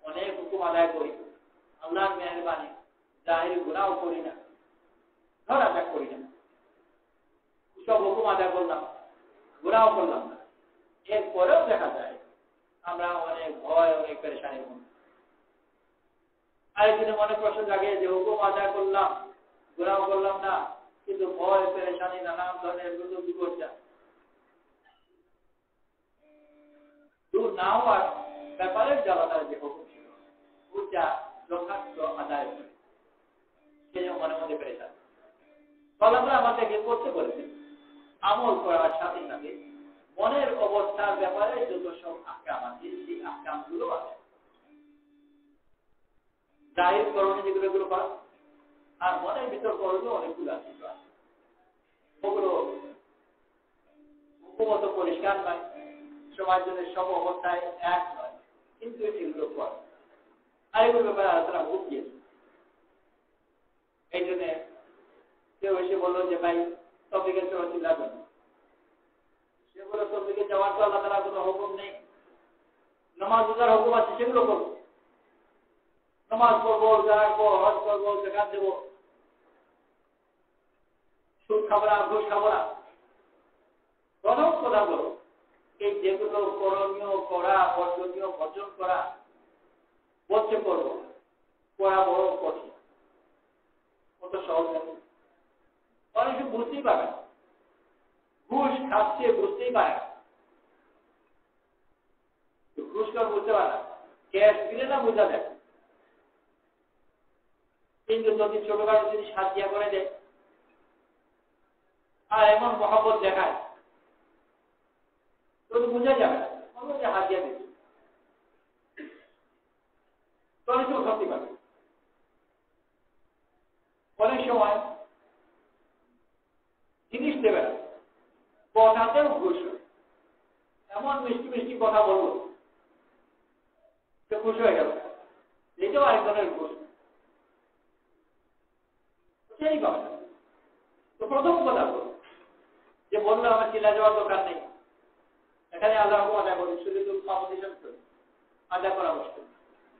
অনেক হুকুম আদায় করি, আল্লাহর মেহেরবানি জাহির গুনাহও করি না, ধরা যাক করি না, সব হুকুম আদায় করলাম, গুনাহও করলাম না, এরপরেও দেখা যায় আমরা অনেক ভয়, অনেক পেরেশানির মধ্যে। আরেকদিনে মনে প্রশ্ন জাগে যে হুকুম আদায় করলাম, গুনাহ করলাম না, কিন্তু ভয় পেরেশানি নানান ধরনের দুর্যোগ বিপর্যয় দূর না হওয়ার ব্যাপারে জ্বালানার যে হুকুম ছিল ওটা যথার্থ আদায় করে সে মনে মনে পেরেশানি আল্লাহ আমাদেরকে করতে বলেছেন আমল করার সাথে সাথে মনের অবস্থার ব্যাপারে যত সব আহকাম আছে সেই আহকামগুলো আছে জাহির করণে যেগুলো করা আর মনের ভিতর করণীয় অনেকগুলো আছে ওগুলো হুকুমত পরিষ্কার নয় সমাজের সব অবস্থায় এক নয় কিন্তু এগুলো করে আর এগুলো ব্যাপারে আলোচনা ভোট দিয়েছে এই জন্য কেউ এসে বললো যে ভাই তফিকের চোরা চিল্লা করুন সেগুলো তফিকে যাওয়ার তো আল্লাহ তাআলার কোনো হুকুম নেই নামাজ রোজার হুকুম আছে সেগুলো করবো নামাজ পড়বো রোজা রাখবো হজ করবো যাকাত দেবো সুদ খাবো না ঘুষ খাবো না প্রথম কথা বলো এই যেগুলো করণীয় করা বর্জনীয় বর্জন করা বলছে করবো করা বড় কঠিন কত সহজ নেই অনেক কিছু বুঝতেই পারে না ঘুষ খাচ্ছে বুঝতেই পারে না ঘুষ কর বুঝতে পারে না ক্যাশ দিলে না বোঝা যায় কিন্তু যদি ছোটখাটো যদি সাহায্য করে দেয় আর এমন মহব্বত দেখায় তো বোঝা যাবে না যে হাজিয়া দিচ্ছে তবে কেউ সত্যি পাবে অনেক সময় জিনিস দেবে না কথাতেও ঘুষ এমন মিষ্টি মিষ্টি কথা বললো সে খুশি হয়ে গেল এটাও আরেক ধরনের ঘুষ সেই পাবে না তো প্রথম কথা বল যে বললো আমার চিল্লা যাওয়ার দরকার নেই এখানে আল্লাহ আদায় করি শুধু কম্পিটিশন করি আদায় করা মুশকিল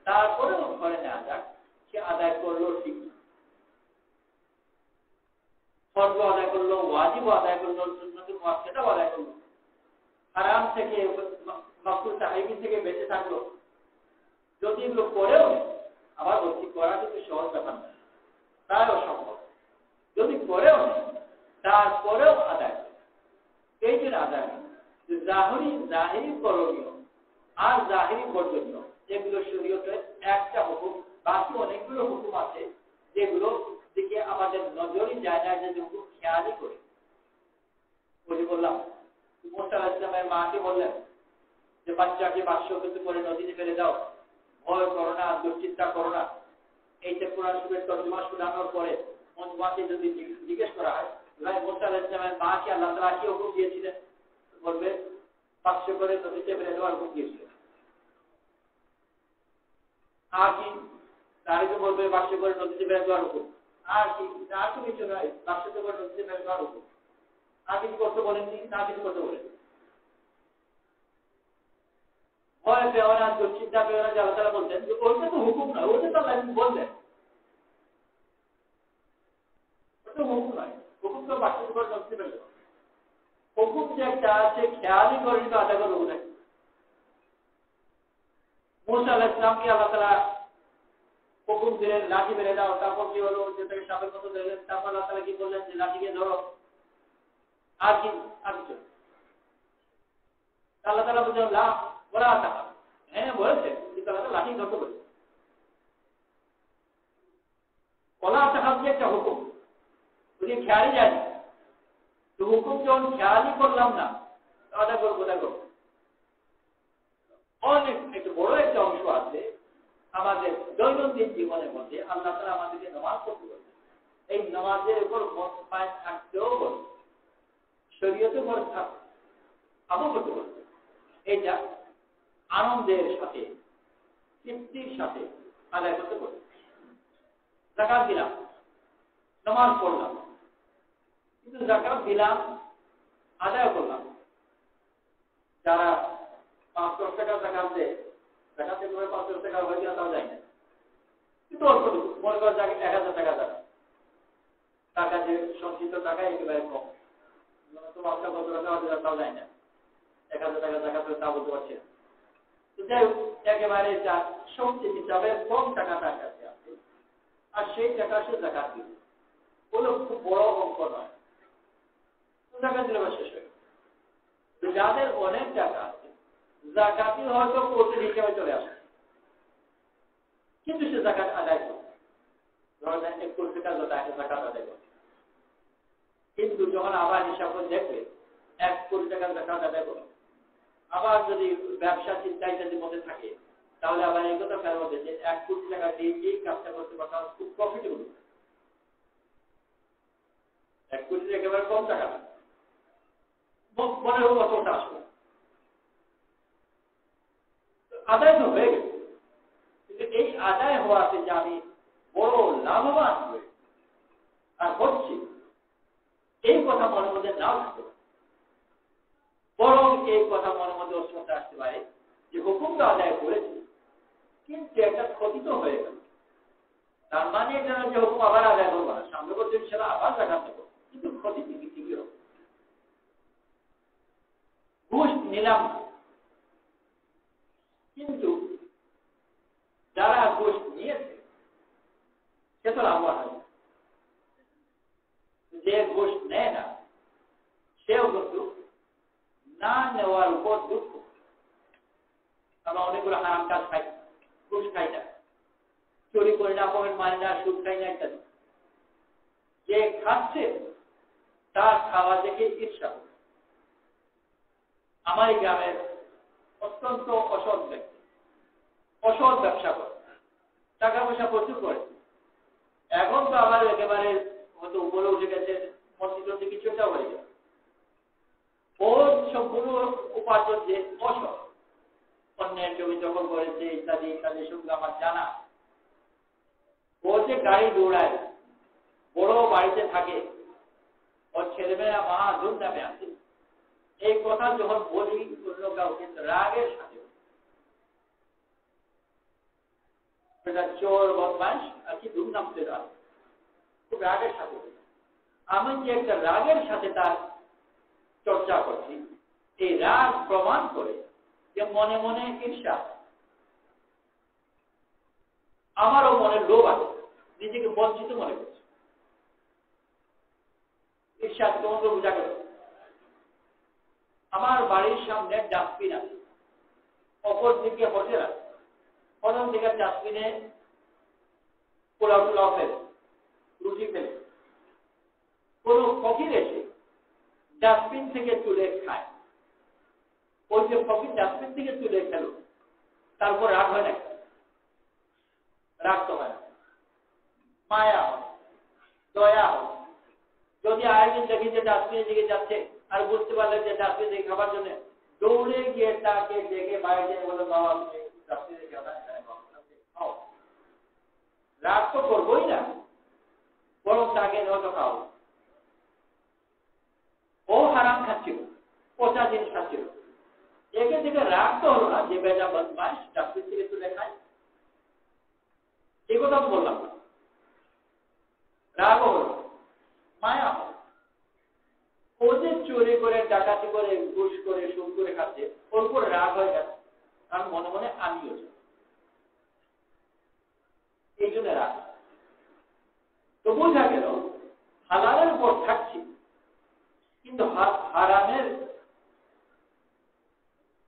তারপরেও ঘরে নেওয়া যাক সে আদায় করলো ঠিক ফরজ আদায় করলো ওয়াজিব আদায় করলো সুন্নতুল মুআক্কাদাও আদায় করলো হারাম থেকে মাকরুহ তাহরিম থেকে বেঁচে থাকলো যদি এগুলো করেও আবার বলছি করা কিন্তু সহজ ব্যাপার না তাই অসম্ভব যদি করেও তারপরেও আদায় এই জন্য আদায় জাহিরি করণীয় আর জাহিরি বর্জনীয় এগুলো শরীয়তের একটা হুকুম বাকি অনেকগুলো হুকুম আছে যেগুলো দিকে আমাদের নজরই যায় না যে হুকুম খেয়ালই করি বুঝে বললাম মুসা আলাইহিস সালামের মাকে বললেন যে বাচ্চাকে 500 কিছু করে নদীতে ফেলে দাও ভয় করো না দুশ্চিন্তা করো না এইটা কোরআন শরীফের তর্জমা শোনানোর পরে মনবাকে যদি জিজ্ঞেস করা হয় ভাই মুসা আলাইহিস সালামের মাকে আল্লাহ তাআলা কি হুকুম দিয়েছিলেন বলবে 500 করে নদীতে ফেলে দেওয়ার হুকুম দিয়েছিলেন আর কি তারিখে বলবে 500 করে নদীতে ফেলে দেওয়ার হুকুম আর কি আর তো কিছু নয় 500 করে নদীতে ফেলে দেওয়ার হুকুম আর কিছু করতে বলেননি না কিছু করতে বলেন ভয় পেও না দুশ্চিন্তা পেও না আল্লাহ তাআলা বলতেন যে ওইটা তো হুকুম নয় ওইটা তো আল্লাহ বললেন ওটা হুকুম নয় হুকুম তো 500 করে নদীতে ফেলে দেওয়া হুকুম যে একটা আছে খেয়ালই করে তো আদায় করে বোঝায় মুসা আলাইহিস সালামকে আল্লাহ তাআলা হুকুম দিলেন লাঠি মেরে দাও তারপর কি হলো যে তাকে সাপের মতো দিলেন তারপর আল্লাহ তাআলা কি বললেন যে লাঠিকে ধরো আর কি আর কিছু আল্লাহ তাআলা বললেন লা ওরা তাকা হ্যাঁ বলেছে কিন্তু আল্লাহ লাঠি ধরতে বলেছে ওলা তাকা যে একটা হুকুম যদি খেয়ালই যায় তো হুকুম যখন খেয়ালই করলাম না আদা করবো দেখো অনেক একটু বড় একটা অংশ আছে আমাদের দৈনন্দিন জীবনের মধ্যে আল্লাহ তাআলা আমাদেরকে নামাজ পড়তে বলেছে এই নামাজের উপর মন পায় থাকতেও বলেছে শরীয়তে বলে থাকতে আমল করতে বলেছে এটা আনন্দের সাথে তৃপ্তির সাথে আদায় করতে বলেছে যাকাত দিলাম নামাজ পড়লাম কিন্তু যাকাত দিলাম আদায় করলাম যারা 500 টাকা যাকাত দেয় যাকাতের পরে 500 টাকা হয়ে গেলে তাও যায় না কিন্তু অল্প মনে করা যায় 1000 টাকা যাবে তার কাছে সঞ্চিত টাকা একেবারে কম তো বাচ্চা কত টাকা হয়ে তাও যায় না 1000 টাকা যাকাত তা বলতে পারছে না তো যাই হোক একেবারে যা সঞ্চিত হিসাবে কম টাকা তার কাছে আছে আর সেই টাকা সে যাকাত দিবে ওগুলো খুব বড় অঙ্ক নয়, টাকা দিলে শেষ হয়ে গেল। যাদের অনেক টাকা আছে, জাকাতি হয়তো কোটি হিসেবে চলে আসে, কিন্তু সে জাকাত আদায় করে, ধরেন 1 কোটি টাকা জাকাত আদায় করে, কিন্তু যখন আবার হিসাব করে দেখবে 1 কোটি টাকা জাকাত আদায় করে, আবার যদি ব্যবসা চিন্তা ইত্যাদির মধ্যে থাকে, তাহলে আবার এই কথা ফেরত হবে যে 1 কোটি টাকা দিয়ে এই কাজটা করতে পারতাম, খুব প্রফিটেবল। 1 কোটি একেবারে কম টাকা না, মনে হোক কতটা আসবে, আদায় তো হয়ে গেছে। কিন্তু এই আদায় হওয়াতে যে আমি বড় লাভবান হয়ে আর হচ্ছি, এই কথা মনের মধ্যে নাও থাকতে পারে, বরং এই কথা মনের মধ্যে অস্বস্তি আসতে পারে যে হুকুমটা আদায় করেছি, কিন্তু একটা ক্ষতি তো হয়ে গেল। তার মানে এটা যে হুকুম আবার আদায় করবো না, সামনে করতে সেটা আবার জাকাত দেবো, কিন্তু ক্ষতি ঠিকই হবে। ঘুষ নিলাম না, কিন্তু যারা ঘুষ নিয়েছে সে তো লাভবান হয়, যে ঘুষ নেয় না সেও কিন্তু না নেওয়ার উপর দুঃখ। আমরা অনেকগুলো হারাম কাজ খাই, ঘুষ খাই না, চুরি করি না, পকেট মারি না, সুদ খাই না ইত্যাদি। যে খাচ্ছে তার খাওয়া দেখে ঈর্ষা। আমার এই গ্রামের অত্যন্ত অসৎ ব্যক্তি, অসৎ ব্যবসা করে, টাকা পয়সা প্রচুর করে, এখন তো আবার একেবারে হয়তো উপরে উঠে গেছে, মসজিদে কিছু একটা হয়ে গেছে। ওর সম্পূর্ণ উপার্জন যে অসৎ, অন্যের জমি দখল করেছে ইত্যাদি ইত্যাদি, সেগুলো আমার জানা। ও যে গাড়ি দৌড়ায়, বড় বাড়িতে থাকে, ওর ছেলেমেয়েরা মা ধুম নামে আসে, এই কথা যখন বলি অন্য কাউকে রাগের সাথে, সেটা চোর বদমাশ আর কি ধুম নামতে রাগ, খুব রাগের সাথে। আমি যে একটা রাগের সাথে তার চর্চা করছি, এই রাগ প্রমাণ করে যে মনে মনে ঈর্ষা, আমারও মনে লোভ আছে, নিজেকে বঞ্চিত মনে করছে। ঈর্ষা তোমাকে বোঝা গেল। আমার বাড়ির সামনে ডাস্টবিন আছে, অপর দিকে হোটেল আছে, প্রথম দিকে ডাস্টবিনে পোলাও টোলাও ফেলে, রুটি ফেলে, কোন ফকির এসে ডাস্টবিন থেকে তুলে খায়, ওই যে ফকির ডাস্টবিন থেকে তুলে খেলো, তারপর রাগ হয় না? রাগ তো হয় না, মায়া হয়, দয়া হয়। যদি আরেকদিন দেখি যে ডাস্টবিনের দিকে যাচ্ছে আর বুঝতে পারলেন যে ডাস্টবিন থেকে খাবার জন্য, দৌড়ে গিয়ে তাকে দেখে বাইরে বলে, বাবা আপনি ডাস্টবিনে খাও, রাগ তো করবোই না, বরং তাকে হয়তো খাও। ও হারাম খাচ্ছিল, পচা জিনিস খাচ্ছিল, একে থেকে রাগ তো হলো না যে বেজা বদমাশ ডাস্টবিন থেকে তুলে খায়, এই কথা তো বললাম না। রাগ হলো, মায়া হলো। ও যে চুরি করে, ডাকাতি করে, ঘুষ করে, সুদ করে খাচ্ছে, ওর উপর রাগ হয়ে গেছে, কারণ মনে মনে আমিও এই জন্য রাগ। তো বোঝা গেল হালালের উপর থাকছি, কিন্তু হারামের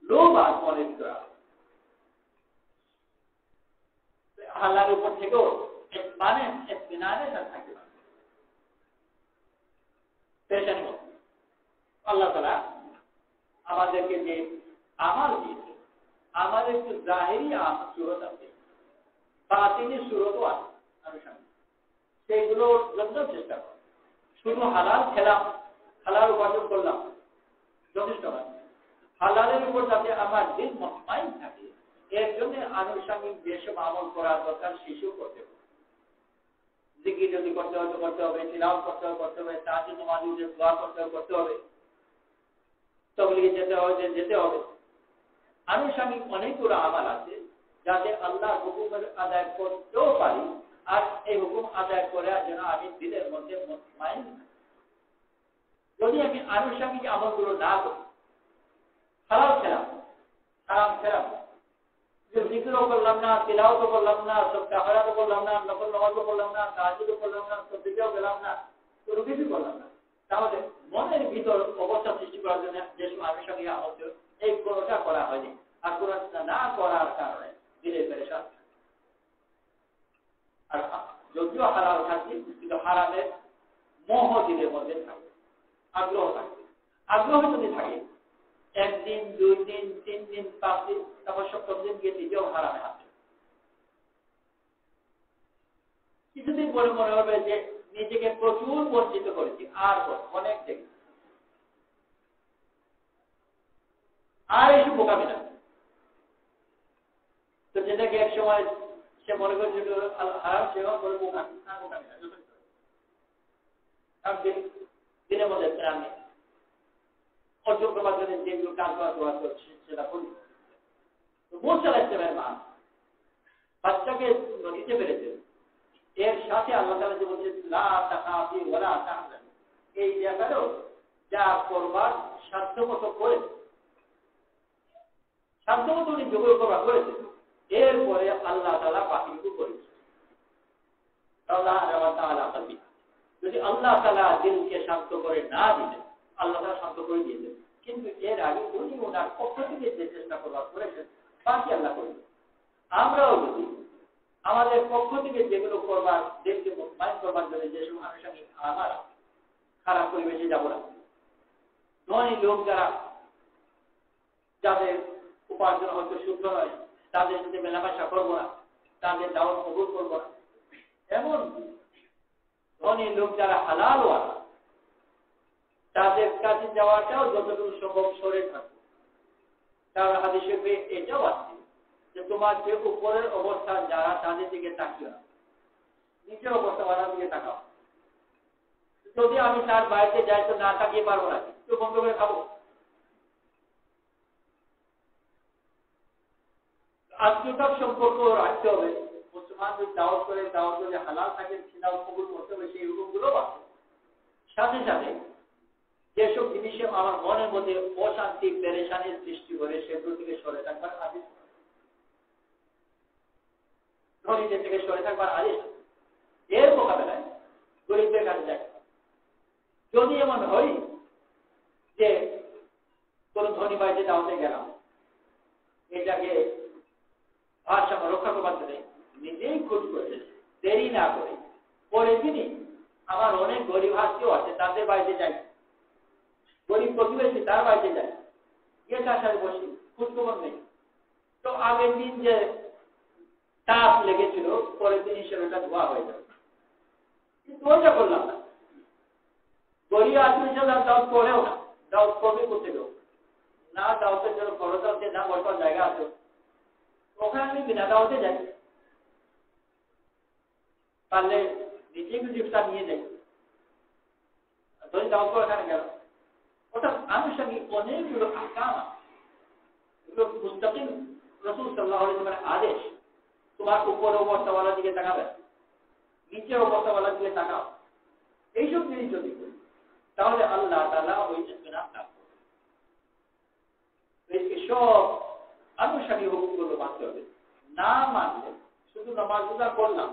লোভ আর মনের ভিতরে হালালের উপর থেকেও মানে থাকতে পারে। আল্লাহ তাআলা আমাদেরকে যে আমাল দিয়েছে, আমাদের একটু জাহিরি সুরত আছে, বাতিনি সুরতও আছে, সেইগুলোর জন্য চেষ্টা করি। শুধু হালাল খেলাম, হালাল উপার্জন করলাম, যথেষ্ট নয়। হালালের উপর যাতে আমার দিন মতমাইন থাকে, এর জন্য আনুষঙ্গিক যেসব আমল করার দরকার সেসব করতে হবে। জিকির যদি করতে হবে করতে হবে, তিলাওয়াত করতে হবে, তাহাজ্জুদ নামাজে দোয়া করতে হবে, তাবলীগে যেতে হবে। আনুষঙ্গিক অনেকগুলো আমল আছে যাতে আল্লাহর হুকুমের আদায় করতেও পারি, আর এই হুকুম আদায় করে যেন আমি দিলের মধ্যে মতমাইন। যদি আমি আনুষঙ্গিক আমলগুলো না করি, হালাল খেলাম, হারাম খেলাম, জিকিরও করলাম না, তিলাওয়াতও করলাম না, সব কাফারাতও করলাম না, নফল নামাজও করলাম না, তাহাজ্জুদও করলাম না, তাবলীগেও গেলাম না, কোনো কিছু করলাম না। তাহলে মনের ভিতর অবস্থা সৃষ্টি করার জন্য যে সময় আমি সঙ্গে আমল এই কোনোটা করা হয়নি, আর কোনোটা না করার কারণে দিলে পেরেশান। আর যদিও হালাল খাচ্ছি, কিন্তু হারামের মোহ দিলের মধ্যে থাকে, আগ্রহ থাকে। আগ্রহ যদি থাকে, একদিন, 2 দিন, 3 দিন, 5 দিন, তারপর 7 দিন গিয়ে নিজেও হারামে আছে। কিছুদিন পরে মনে হবে যে নিজেকে প্রচুর বঞ্চিত করেছি, আর অনেক দেখি, আর এসব বোকামি না। তো যেটাকে এক সময় সে মনে করে হারাম, সেও বলে বোকামি না, কারণ দিনের মধ্যে আমি অর্জন করবার জন্য যেগুলো কাজ করা করছে সেটা করি। মুসা আলাইহিস সালামের মা বাচ্চাকে নিতে পেরেছে, এর সাথে আল্লাহ তাআলা যে বলছেন লা তাখাফি ওয়া লা তাহজানি, এই ব্যাপারেও যা করবার সাধ্যমতো করে, সাধ্যমতো উনি যোগ্য করবার করেছেন। এরপরে আল্লাহ তাআলা বাকিটুকু করেছে। যদি আল্লাহ তাআলা দিলকে শান্ত করে না দিতেন, আল্লাহ তাআলা শান্ত করে দিয়েছেন, কিন্তু এর আগে উনি ওনার পক্ষ থেকে যে চেষ্টা করবার করেছেন বাকি আল্লাহ করবেন। আমরাও যদি আমাদের পক্ষ থেকে যেগুলো করবার, দেশকে মোতায়েন করবার জন্য যে সময় আনুষঙ্গিক আমার খারাপ পরিবেশে যাব না, ধনী লোক যারা, যাদের উপার্জন হয়তো শুদ্ধ নয়, তাদের সাথে মেলামেশা করবো না, তাদের দাওয়াত কবুল করবো না। এমন ধনী লোক যারা হালাল ওয়ালা, তাদের কাছে যাওয়াটাও যতটুকু সম্ভব সরে থাকবে। কারণ হাদিসে এটাও আছে যে তোমার যে উপরের অবস্থা যারা, তাদের দিকে তাকিও না, নিচের অবস্থা ওয়ালার দিকে তাকাও। যদি আমি তার বাড়িতে যাই তো না তাকিয়ে পারবো না, একটু বন্ধ করে খাবো। আত্মীয়তার সম্পর্ক রাখতে হবে। মুসলমান যদি দাওয়াত করে, দাওয়াত যদি হালাল থাকে সেটাও কবুল করতে হবে, সেই হুকুমগুলো আছে। সাথে সাথে যেসব জিনিসে আমার মনের মধ্যে অশান্তি, পেরেশানির সৃষ্টি করে, সেগুলো থেকে সরে থাকবার আদেশ, ধনীদের থেকে সরে থাকবার আদেশ। এর মোকাবেলায় গরিবদের কাছে যায়। যদি এমন হয় যে কোন ধনী বাড়িতে দাওয়াতে গেলাম, এটাকে ভারসাম্য রক্ষা করবার জন্য নিজেই খোঁজ করেছে, দেরি না করে পরের দিনই আমার অনেক গরিব আত্মীয় আছে, তাদের বাড়িতে যাই, গরিব প্রতিবেশী তার বাড়িতে যাই, গিয়ে তার সাথে বসি, খোঁজখবর নেই। তো আগের দিন যে তাপ লেগেছিল, পরের দিন সেটা ধোয়া হয়ে যাবে, কিন্তু ওইটা করলাম না। গরিব আত্মীয় দাওয়াত করেও না, দাওয়াত করবে করতে গেল না, দাওয়াতের জন্য খরচ আছে না, বসার জায়গা আছে, ওখানে আমি বিনা দাওয়াতে যাই, পারলে নিজে কিছু ইফতার নিয়ে যাই, ধরে দাওয়াত করে ওখানে গেল। ওটা আনুষঙ্গিক অনেকগুলো আহকাম আছে, এগুলো মুস্তাকিম রাসূল সাল্লাল্লাহু আলাইহি ওয়াসাল্লামের আদেশ। তোমার উপর অবস্থাওয়ালার দিকে তাকাবে, নিচের অবস্থাওয়ালার দিকে তাকাও। এইসব জিনিস যদি করি তাহলে আল্লাহ তাআলা ওই ইসলাম দান করবেন। এইসব আনুষঙ্গিক হুকুমগুলো মানতে হবে। না মানলে শুধু নামাজ রোজা করলাম,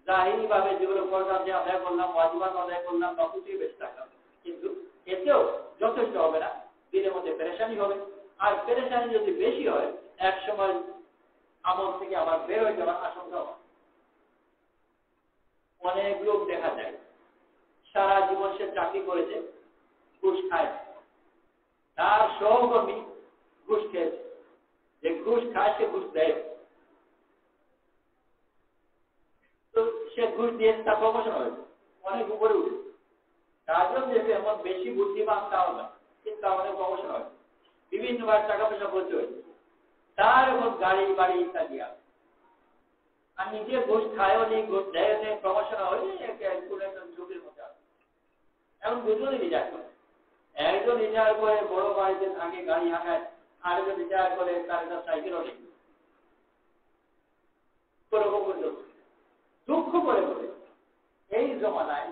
জাহিরি ভাবে যেগুলো করলাম, যে আদায় করলাম, ওয়াজিবাত আদায় করলাম, বা কিছুই বেশি থাকলাম, কিন্তু এতেও যথেষ্ট হবে না, দিনের মধ্যে পেরেশানি হবে। আর পেরেশানি যদি বেশি হয়, এক সময় আমল থেকে আবার বের হয়ে যাওয়ার আশঙ্কা হয়। অনেক লোক দেখা যায় সারা জীবন সে চাকরি করেছে, ঘুষ খায়, তার সহকর্মী ঘুষ খেয়েছে, যে ঘুষ খায় সে ঘুষ দেয়, তো সে ঘুষ দিয়ে তার প্রমোশন হয়েছে, অনেক উপরে উঠেছে। কাজও যেহেতু এমন বেশি বুদ্ধিমান তাও না, কিন্তু অনেক প্রমোশন হয়, বিভিন্নবার টাকা পয়সা বলতে হয়েছে, তার এখন গাড়ি বাড়ি ইত্যাদি আছে। আর নিজে ঘুষ খায়ও নেই, ঘুষ দেয় নেই, প্রমোশন হয়নি, কোন একজন ঝুঁকির মধ্যে আছে। এখন দুজনে রিটায়ার করে, একজন রিটায়ার করে বড় বাড়িতে থাকে, গাড়ি হাঁকায়, আরেকজন রিটায়ার করে তার একটা সাইকেলও নেই, দুঃখ করে বলে এই জমানায়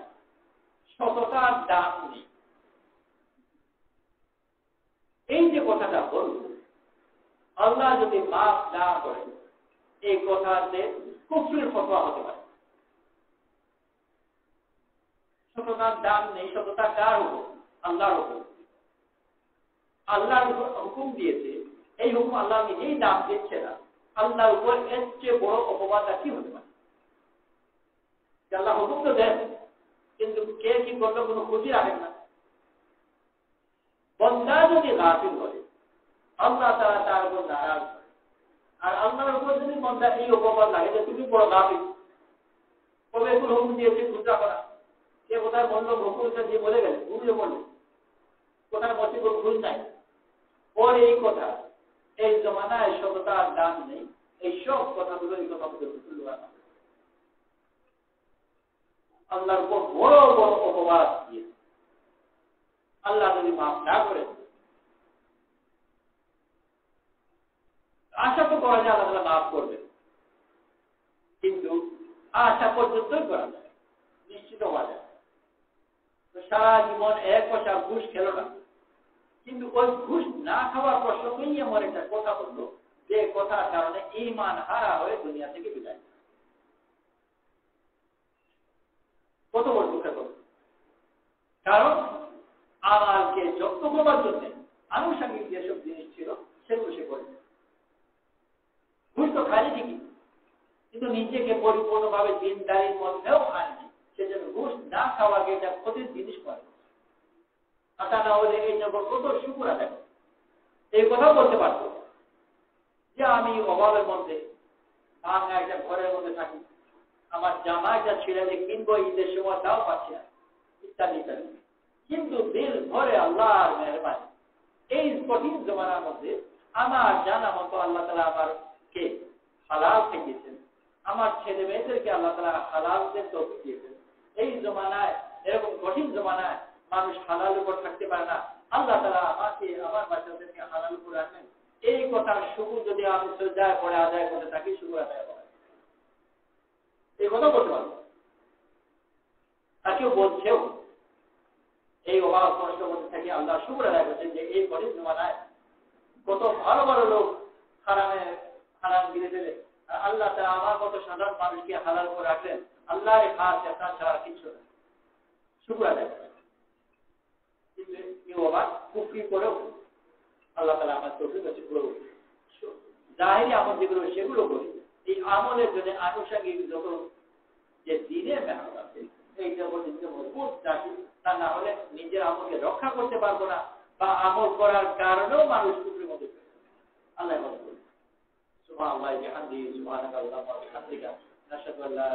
সততার দাম নেই। এই যে কথাটা বলল, আল্লাহ যদি মাফ না করে, এই কথাতে কুফরের ফতোয়া হতে পারে। সততার দাম নেই। সততা কার হুকুম? আল্লাহর হুকুম। আল্লাহর হুকুম দিয়েছে, এই হুকুম আল্লাহ নিজেই দাম দিচ্ছে না। আল্লাহর উপর এর চেয়ে বড় অপবাদ আর কি হতে পারে? আল্লাহ হুকুম তো দেন, কিন্তু কে কি করলো কোনো খুশি রাখেন না। বন্দা যদি গাফিল হয়, আল্লাহ তাআলা তার উপর নারাজ হয়। আর আল্লাহর উপর যদি বন্দা এই অপবাদ লাগে যে তুমি বড় গাফিল, কবে কোন হুকুম দিয়েছে খুঁজা করা, কে কোথায় বললো হুকুমটা দিয়ে বলে গেলে ঘুরিয়ে বললে, কোথায় বসে কোনো ভুল নাই। ওর এই কথা, এই জমানায় সততার দাম নেই, এই সব কথাগুলো এই কথা আল্লাহর উপর বড় বড় অপবাদ দিয়েছে। আল্লাহ যদি মাফ না করে, আশা তো করা যায় আল্লাহ মাফ করবে, কিন্তু আশা পর্যন্তই করা যায়, নিশ্চিত হওয়া যায়। সারা জীবন এক পয়সা ঘুষ খেল না, কিন্তু ওই ঘুষ না খাওয়ার প্রসঙ্গেই এমন একটা কথা বললো যে কথার কারণে ঈমান হারা হয়ে দুনিয়া থেকে বিদায়। কত বড় দুঃখের কথা। কারণ আমাকে যত্ন করবার জন্য আনুষঙ্গিক যেসব জিনিস ছিল সেগুলো সে করেছে। ঘুষ তো খালি ঠিকই, কিন্তু নিজেকে পরিপূর্ণভাবে দিনদারির মধ্যেও আননি। সেজন্য ঘুষ না খাওয়াকে এটা ক্ষতির জিনিস করে। আটা না হলে এই জগৎ কত শুকুর আদায় করে। এই কথাও বলতে পারতো যে আমি অভাবের মধ্যে ভাঙা একটা ঘরের মধ্যে থাকি, আমার জামা একটা ছিঁড়ে যে কিনবো ঈদের সময় তাও পাচ্ছি না, ইত্যাদি ইত্যাদি। কিন্তু দিল ভরে আল্লাহর মেহরবানি, এই কঠিন জমানার মধ্যে আমার জানা মতো আল্লাহ তাআলা আমাকে হালাল খেয়েছেন, আমার ছেলে মেয়েদেরকে আল্লাহ তাআলা হালালদের তৌফিক দিয়েছেন। এই জমানায়, এরকম কঠিন জমানায় মানুষ হালাল উপর থাকতে পারে না, আল্লাহ তাআলা আমাকে আমার বাচ্চাদেরকে হালাল উপর রাখেন। এই কথার শুকর যদি আমি শ্রদ্ধায় পড়ে আদায় করতে থাকি, শুকর আদায় করা এই কথা বলতে পারবো। আর কেউ বলছেও এই অভাব কষ্ট করতে থাকি আল্লাহ শুকর আদায় করছেন যে এই কঠিন জমানায় কত ভালো ভালো লোক হারাম গিরে দিলে, আল্লাহ তাআলা আমার মতো সাধারণ মানুষকে হালাল করে রাখলেন। আল্লাহর খাস এহসান ছাড়া কিছু না, শুকর আদায় করেন। কিন্তু কেউ আবার কুফরি করেও আল্লাহ তাআলা আমার তৌফিক আছে করবো, জাহিরি আমল যেগুলো সেগুলো করি। এই আমলের জন্য আনুষঙ্গিক যত যে দিনের মেহনত আছে এইটার মধ্যে মজবুত রাখি, তা না হলে নিজের আমলকে রক্ষা করতে পারবো না, বা আমল করার কারণেও মানুষ কুফরির মধ্যে আল্লাহ বলেন সুবহানাল্লাহি ওয়া বিহামদিহি সুবহানাল্লাহি ওয়া বিহামদিহি নাশহাদু আল্লা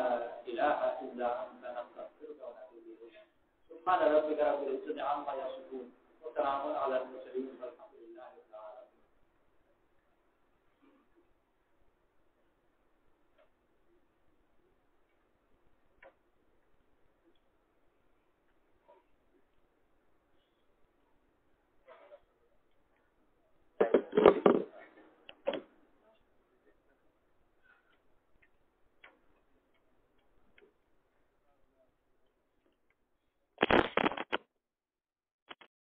ইলাহা ইল্লা আনতা নাস্তাগফিরুকা ওয়া নাতুবু ইলাইক। সুবহানা রাব্বিকা রাব্বিল ইজ্জাতি আম্মা ইয়াসিফুন ওয়া সালামুন আলাল মুরসালিন।